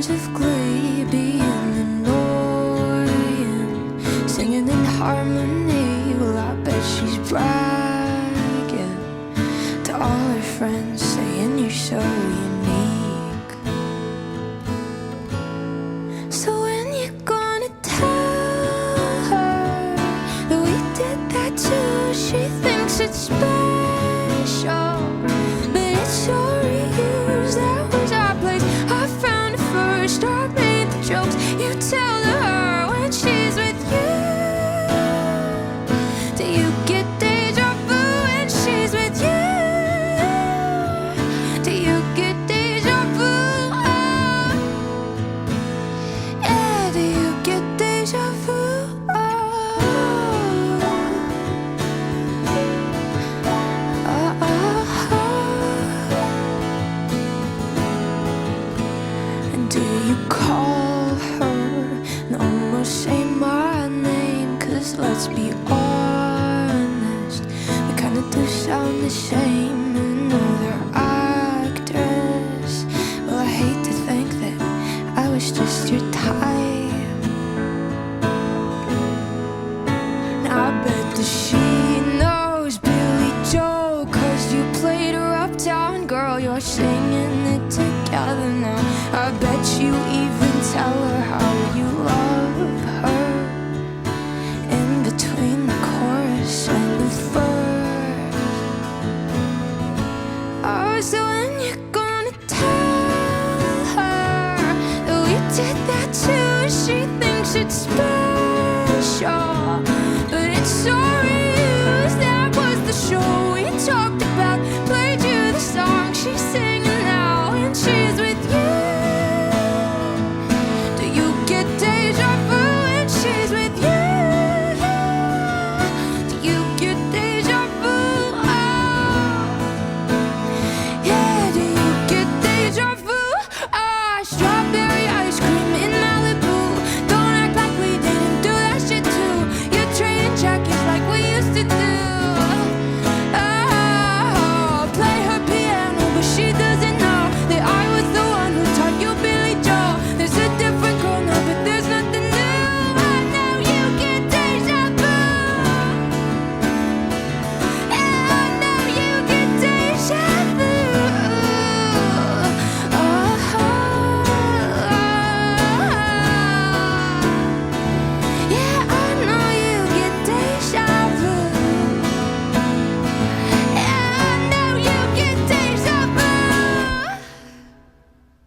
lines of glee, being annoying, singing in harmony. Well, I bet she's bragging to all her friends, saying you're so unique. So when you gonna tell her that we did that too? She thinks it's special, but it's already used. That was our place, I found it first. I made the jokes, you tell her when she's with you. Do you get deja vu when she's with you? Do you get deja vu? Yeah, do you get deja vu? Do you call her and almost say my name? 'Cause let's be honest, we kinda do sound the same. Another actress. Well, I hate to think that I was just your type. Now I bet that she knows Billy Joel, 'cause you played her uptown girl. You're singing it together now. I bet you even tell her how you love her in between the chorus and the verse. Oh, so when you're gonna tell her that we did that